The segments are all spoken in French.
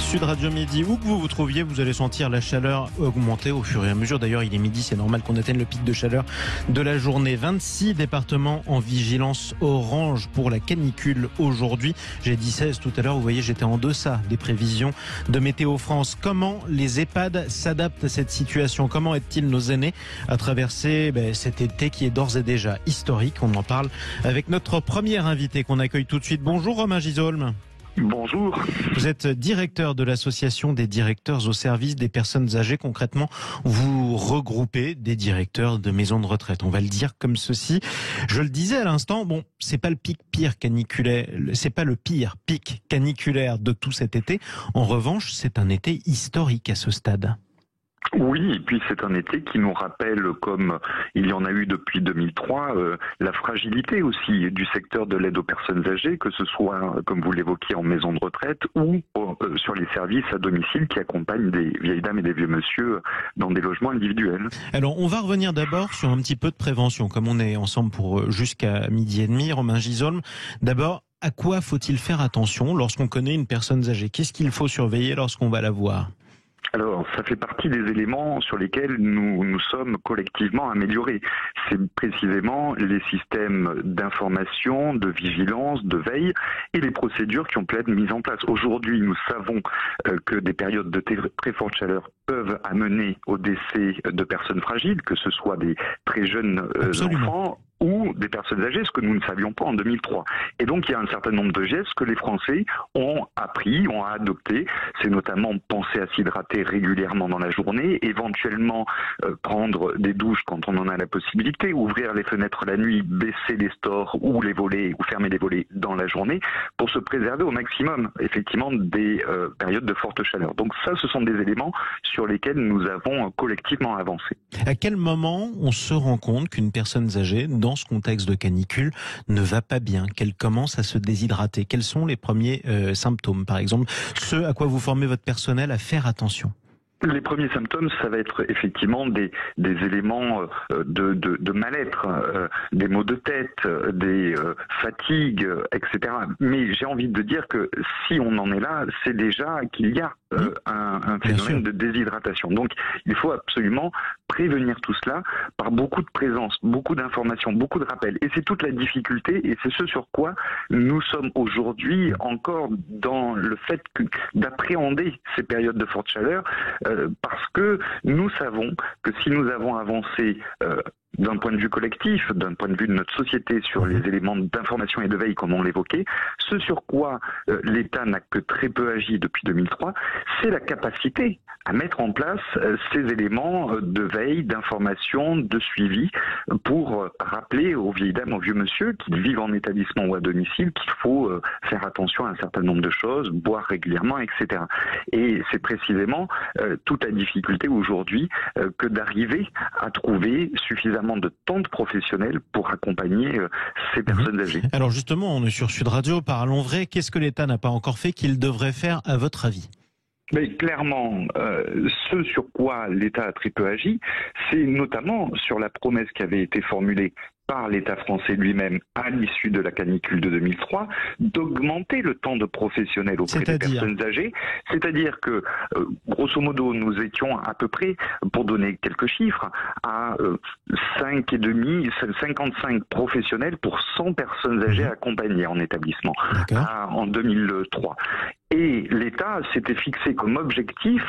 Sud Radio Midi, où que vous vous trouviez, vous allez sentir la chaleur augmenter au fur et à mesure. D'ailleurs, il est midi, c'est normal qu'on atteigne le pic de chaleur de la journée. 26 départements en vigilance orange pour la canicule aujourd'hui. J'ai dit 16 tout à l'heure, vous voyez, j'étais en deçà des prévisions de Météo France. Comment les EHPAD s'adaptent à cette situation? Comment aident-ils nos aînés à traverser cet été qui est d'ores et déjà historique? On en parle avec notre premier invité qu'on accueille tout de suite. Bonjour Romain Gisolme. Bonjour. Vous êtes directeur de l'association des directeurs au service des personnes âgées. Concrètement, vous regroupez des directeurs de maisons de retraite. On va le dire comme ceci. Je le disais à l'instant, c'est pas le pic caniculaire, c'est pas le pire pic caniculaire de tout cet été. En revanche, c'est un été historique à ce stade. Oui, et puis c'est un été qui nous rappelle, comme il y en a eu depuis 2003, la fragilité aussi du secteur de l'aide aux personnes âgées, que ce soit, comme vous l'évoquiez, en maison de retraite ou sur les services à domicile qui accompagnent des vieilles dames et des vieux monsieur dans des logements individuels. Alors, on va revenir d'abord sur un petit peu de prévention, comme on est ensemble pour jusqu'à midi et demi, Romain Gisolme. D'abord, à quoi faut-il faire attention lorsqu'on connaît une personne âgée? Qu'est-ce qu'il faut surveiller lorsqu'on va la voir? Alors, ça fait partie des éléments sur lesquels nous sommes collectivement améliorés. C'est précisément les systèmes d'information, de vigilance, de veille et les procédures qui ont pu être mises en place. Aujourd'hui, nous savons que des périodes de très forte chaleur peuvent amener au décès de personnes fragiles, que ce soit des très jeunes enfants ou des personnes âgées, ce que nous ne savions pas en 2003. Et donc, il y a un certain nombre de gestes que les Français ont appris, ont adoptés. C'est notamment penser à s'hydrater régulièrement dans la journée, éventuellement prendre des douches quand on en a la possibilité, ouvrir les fenêtres la nuit, baisser les stores ou les volets, ou fermer les volets dans la journée, pour se préserver au maximum, effectivement, des périodes de forte chaleur. Donc ça, ce sont des éléments sur lesquels nous avons collectivement avancé. À quel moment on se rend compte qu'une personne âgée, dans ce contexte de canicule, ne va pas bien, qu'elle commence à se déshydrater? Quels sont les premiers symptômes, par exemple, ce à quoi vous formez votre personnel à faire attention? Les premiers symptômes, ça va être effectivement des éléments de mal-être, des maux de tête, des fatigues, etc. Mais j'ai envie de dire que si on en est là, c'est déjà qu'il y a un phénomène de déshydratation. Donc il faut absolument prévenir tout cela par beaucoup de présence, beaucoup d'informations, beaucoup de rappels. Et c'est toute la difficulté, et c'est ce sur quoi nous sommes aujourd'hui encore dans le fait d'appréhender ces périodes de forte chaleur, parce que nous savons que si nous avons avancé d'un point de vue collectif, d'un point de vue de notre société sur les éléments d'information et de veille comme on l'évoquait, ce sur quoi l'État n'a que très peu agi depuis 2003, c'est la capacité à mettre en place ces éléments de veille, d'information, de suivi pour rappeler aux vieilles dames, aux vieux monsieur qui vivent en établissement ou à domicile qu'il faut faire attention à un certain nombre de choses, boire régulièrement, etc. Et c'est précisément toute la difficulté aujourd'hui que d'arriver à trouver suffisamment de temps de professionnels pour accompagner ces personnes âgées. Alors justement, on est sur Sud Radio, parlons vrai. Qu'est-ce que l'État n'a pas encore fait qu'il devrait faire à votre avis? Mais clairement, ce sur quoi l'État a très peu agi, c'est notamment sur la promesse qui avait été formulée par l'État français lui-même à l'issue de la canicule de 2003, d'augmenter le temps de professionnels auprès des personnes âgées. C'est-à-dire que, grosso modo, nous étions à peu près, pour donner quelques chiffres, à 55 professionnels pour 100 personnes âgées accompagnées en établissement en 2003. Et l'État s'était fixé comme objectif,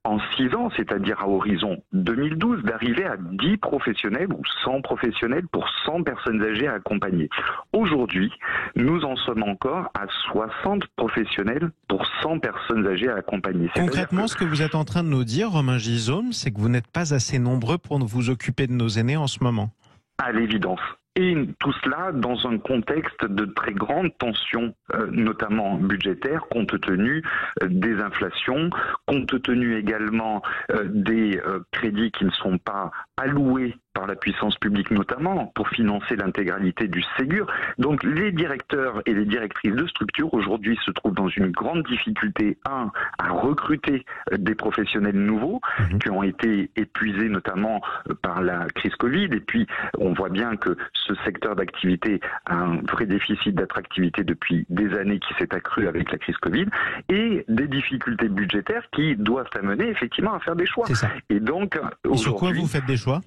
en 6 ans, c'est-à-dire à horizon 2012, d'arriver à 10 professionnels ou 100 professionnels pour 100 personnes âgées à accompagner. Aujourd'hui, nous en sommes encore à 60 professionnels pour 100 personnes âgées à accompagner. Concrètement, ce que vous êtes en train de nous dire, Romain Gisolme, c'est que vous n'êtes pas assez nombreux pour vous occuper de nos aînés en ce moment. À l'évidence. Et tout cela dans un contexte de très grande tension, notamment budgétaire, compte tenu des inflations, compte tenu également des crédits qui ne sont pas alloués par la puissance publique notamment pour financer l'intégralité du Ségur. Donc les directeurs et les directrices de structures aujourd'hui se trouvent dans une grande difficulté, à recruter des professionnels nouveaux qui ont été épuisés notamment par la crise Covid, et puis on voit bien que ce secteur d'activité a un vrai déficit d'attractivité depuis des années qui s'est accru avec la crise Covid, et des difficultés budgétaires qui doivent amener effectivement à faire des choix. C'est ça. Et donc, et sur quoi vous faites des choix ?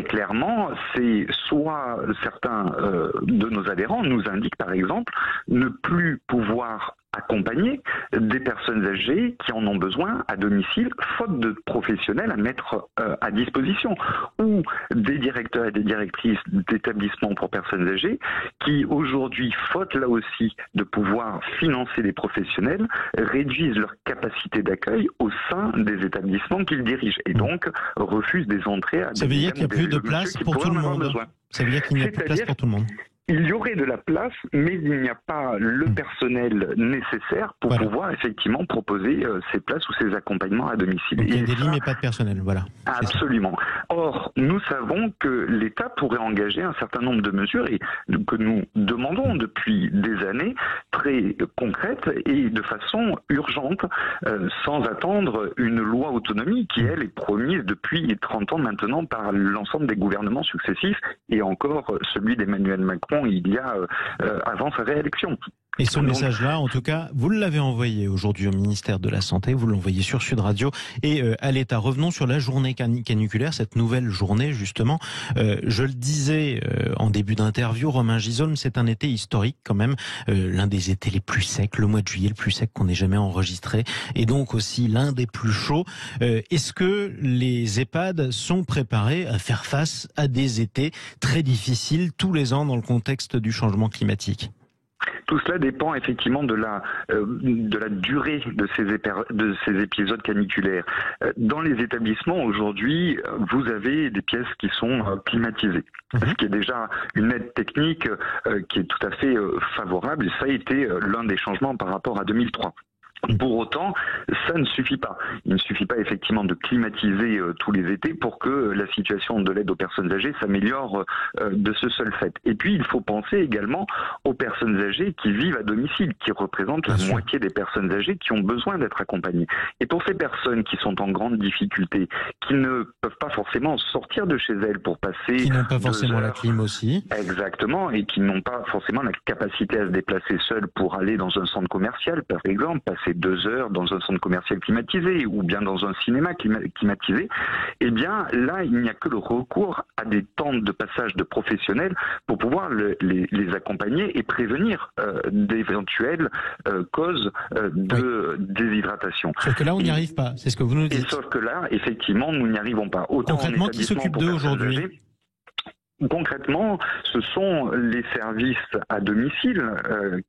Clairement, c'est soit certains de nos adhérents nous indiquent par exemple ne plus pouvoir accompagner des personnes âgées qui en ont besoin à domicile, faute de professionnels à mettre à disposition, ou des directeurs et des directrices d'établissements pour personnes âgées qui aujourd'hui, faute là aussi de pouvoir financer des professionnels, réduisent leur capacité d'accueil au sein des établissements qu'ils dirigent et donc refusent des entrées à Ça veut dire qu'il n'y a plus de place pour tout le monde. Ça veut dire qu'il n'y a plus de place pour tout le monde. Il y aurait de la place, mais il n'y a pas le personnel nécessaire pour pouvoir effectivement proposer ces places ou ces accompagnements à domicile. Donc il y a des lits mais pas de personnel, voilà. Absolument. Or, nous savons que l'État pourrait engager un certain nombre de mesures et que nous demandons depuis des années, très concrètes et de façon urgente, sans attendre une loi autonomie qui, elle, est promise depuis 30 ans maintenant par l'ensemble des gouvernements successifs et encore celui d'Emmanuel Macron il y a avant sa réélection. Et ce message-là, en tout cas, vous l'avez envoyé aujourd'hui au ministère de la Santé, vous l'envoyez sur Sud Radio et à l'État. Revenons sur la journée caniculaire, cette nouvelle journée justement. Je le disais en début d'interview, Romain Gisolme, c'est un été historique quand même, l'un des étés les plus secs, le mois de juillet le plus sec qu'on ait jamais enregistré, et donc aussi l'un des plus chauds. Est-ce que les EHPAD sont préparés à faire face à des étés très difficiles tous les ans dans le contexte du changement climatique ? Tout cela dépend effectivement de la durée de ces épisodes caniculaires. Dans les établissements aujourd'hui, vous avez des pièces qui sont climatisées, ce qui est déjà une aide technique qui est tout à fait favorable. Et ça a été l'un des changements par rapport à 2003. Pour autant, ça ne suffit pas. Il ne suffit pas effectivement de climatiser tous les étés pour que la situation de l'aide aux personnes âgées s'améliore de ce seul fait. Et puis, il faut penser également aux personnes âgées qui vivent à domicile, qui représentent la moitié des personnes âgées qui ont besoin d'être accompagnées. Et pour ces personnes qui sont en grande difficulté, qui ne peuvent pas forcément sortir de chez elles pour passer... Qui n'ont pas forcément la clim aussi. Exactement, et qui n'ont pas forcément la capacité à se déplacer seules pour aller dans un centre commercial, par exemple, passer 2 heures dans un centre commercial climatisé ou bien dans un cinéma climatisé, eh bien là, il n'y a que le recours à des temps de passage de professionnels pour pouvoir les accompagner et prévenir d'éventuelles causes de déshydratation. Sauf que là, on n'y arrive pas, c'est ce que vous nous dites. Et sauf que là, effectivement, nous n'y arrivons pas. Autant concrètement, qui s'occupe d'eux aujourd'hui ? Concrètement, ce sont les services à domicile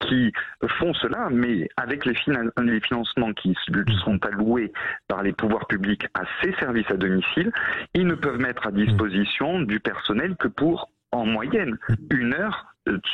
qui font cela, mais avec les financements qui sont alloués par les pouvoirs publics à ces services à domicile, ils ne peuvent mettre à disposition du personnel que pour, en moyenne, 1 heure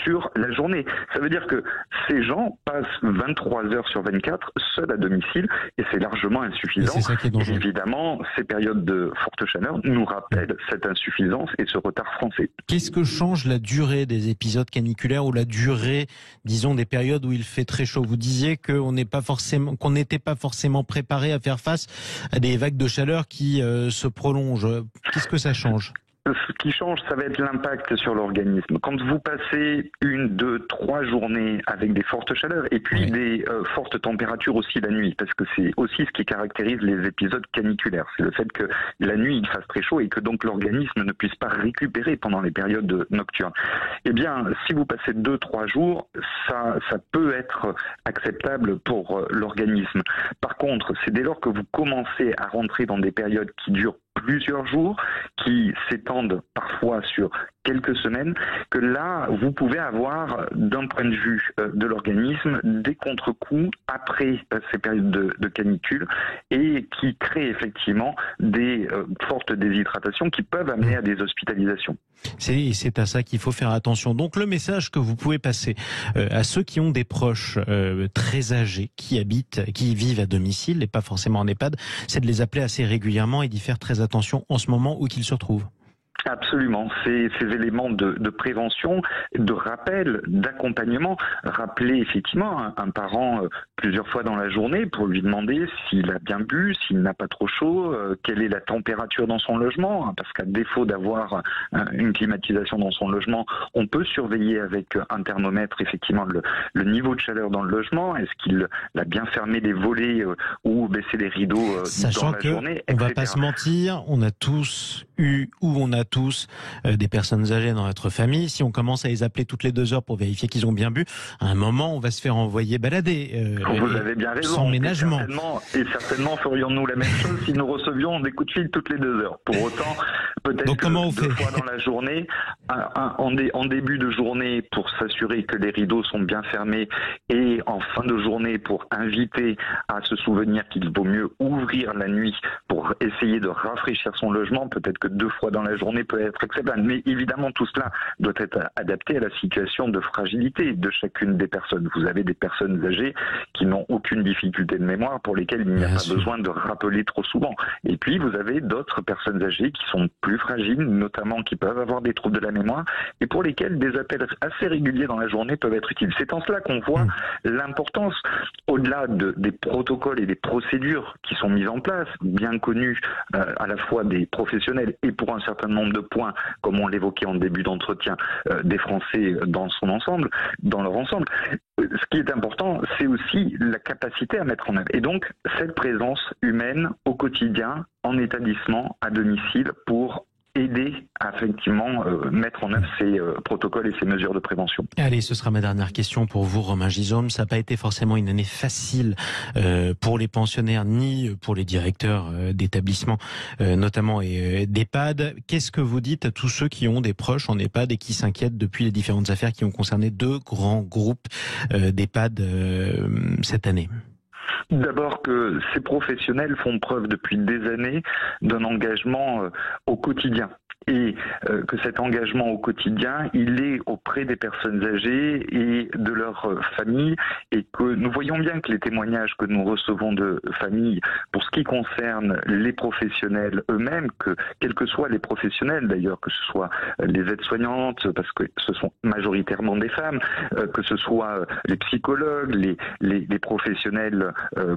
sur la journée. Ça veut dire que ces gens passent 23 heures sur 24 seuls à domicile et c'est largement insuffisant. C'est ça qui est dangereux. Et évidemment, ces périodes de forte chaleur nous rappellent cette insuffisance et ce retard français. Qu'est-ce que change la durée des épisodes caniculaires ou la durée, disons, des périodes où il fait très chaud ? Vous disiez qu'on n'était pas forcément préparé à faire face à des vagues de chaleur qui se prolongent. Qu'est-ce que ça change ? Ce qui change, ça va être l'impact sur l'organisme. Quand vous passez 1, 2, 3 journées avec des fortes chaleurs et puis des fortes températures aussi la nuit, parce que c'est aussi ce qui caractérise les épisodes caniculaires. C'est le fait que la nuit, il fasse très chaud et que donc l'organisme ne puisse pas récupérer pendant les périodes nocturnes. Eh bien, si vous passez 2, 3 jours, ça peut être acceptable pour l'organisme. Par contre, c'est dès lors que vous commencez à rentrer dans des périodes qui durent plusieurs jours, qui s'étendent parfois sur quelques semaines, que là, vous pouvez avoir, d'un point de vue de l'organisme, des contre-coups après ces périodes de canicule et qui créent effectivement des fortes déshydratations qui peuvent amener à des hospitalisations. C'est à ça qu'il faut faire attention. Donc le message que vous pouvez passer à ceux qui ont des proches très âgés, qui vivent à domicile et pas forcément en EHPAD, c'est de les appeler assez régulièrement et d'y faire très attention en ce moment où qu'ils se retrouvent. Absolument, ces éléments de prévention, de rappel, d'accompagnement, rappeler effectivement un parent plusieurs fois dans la journée pour lui demander s'il a bien bu, s'il n'a pas trop chaud, quelle est la température dans son logement, parce qu'à défaut d'avoir une climatisation dans son logement, on peut surveiller avec un thermomètre effectivement le niveau de chaleur dans le logement, est-ce qu'il a bien fermé les volets ou baissé les rideaux Sachant dans la journée, on va pas se mentir, on a tous eu ou on a tous des personnes âgées dans notre famille. Si on commence à les appeler toutes les 2 heures pour vérifier qu'ils ont bien bu, à un moment, on va se faire envoyer balader. Vous avez bien raison. Sans ménagement. Et certainement ferions-nous la même chose si nous recevions des coups de fil toutes les 2 heures. Pour autant, peut-être que 2 fois dans la journée, en début de journée pour s'assurer que les rideaux sont bien fermés et en fin de journée pour inviter à se souvenir qu'il vaut mieux ouvrir la nuit pour essayer de rafraîchir son logement. Peut-être que 2 fois dans la journée peut être acceptable. Mais évidemment, tout cela doit être adapté à la situation de fragilité de chacune des personnes. Vous avez des personnes âgées qui n'ont aucune difficulté de mémoire, pour lesquelles il n'y a pas besoin de rappeler trop souvent. Et puis, vous avez d'autres personnes âgées qui sont plus fragiles, notamment qui peuvent avoir des troubles de la mémoire, et pour lesquelles des appels assez réguliers dans la journée peuvent être utiles. C'est en cela qu'on voit l'importance, au-delà des protocoles et des procédures qui sont mises en place, bien connues à la fois des professionnels et pour un certain nombre de points, comme on l'évoquait en début d'entretien, des Français dans leur ensemble. Ce qui est important, c'est aussi la capacité à mettre en œuvre. Et donc, cette présence humaine au quotidien, en établissement, à domicile, pour aider à effectivement mettre en œuvre ces protocoles et ces mesures de prévention. Allez, ce sera ma dernière question pour vous, Romain Gisholm. Ça n'a pas été forcément une année facile pour les pensionnaires ni pour les directeurs d'établissements, notamment et d'EHPAD. Qu'est-ce que vous dites à tous ceux qui ont des proches en EHPAD et qui s'inquiètent depuis les différentes affaires qui ont concerné 2 grands groupes d'EHPAD cette année ? D'abord que ces professionnels font preuve depuis des années d'un engagement au quotidien. Et que cet engagement au quotidien, il est auprès des personnes âgées et de leurs familles, et que nous voyons bien que les témoignages que nous recevons de familles, pour ce qui concerne les professionnels eux-mêmes, que quels que soient les professionnels d'ailleurs, que ce soit les aides-soignantes, parce que ce sont majoritairement des femmes, que ce soit les psychologues, les professionnels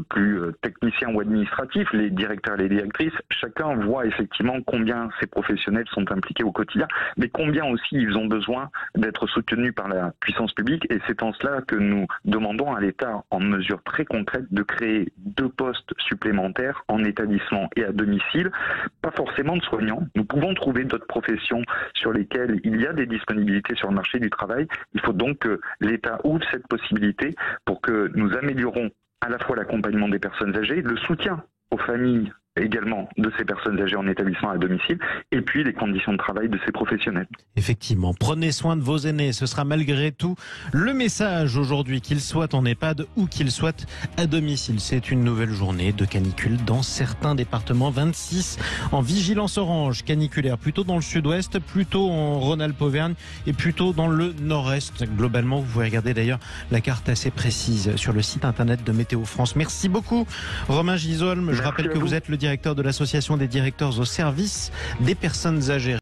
plus techniciens ou administratifs, les directeurs et les directrices, chacun voit effectivement combien ces professionnels sont impliqués au quotidien, mais combien aussi ils ont besoin d'être soutenus par la puissance publique. Et c'est en cela que nous demandons à l'État, en mesure très concrète, de créer 2 postes supplémentaires en établissement et à domicile, pas forcément de soignants. Nous pouvons trouver d'autres professions sur lesquelles il y a des disponibilités sur le marché du travail. Il faut donc que l'État ouvre cette possibilité pour que nous améliorons à la fois l'accompagnement des personnes âgées, le soutien aux familles également de ces personnes âgées en établissement à domicile, et puis les conditions de travail de ces professionnels. Effectivement, prenez soin de vos aînés, ce sera malgré tout le message aujourd'hui, qu'ils soient en EHPAD ou qu'ils soient à domicile. C'est une nouvelle journée de canicule dans certains départements, 26 en vigilance orange caniculaire, plutôt dans le sud-ouest, plutôt en Rhône-Alpes-Auvergne et plutôt dans le nord-est. Globalement, vous pouvez regarder d'ailleurs la carte assez précise sur le site internet de Météo France. Merci beaucoup Romain Gisholm. Je rappelle que vous êtes le directeur de l'association des directeurs au service des personnes âgées.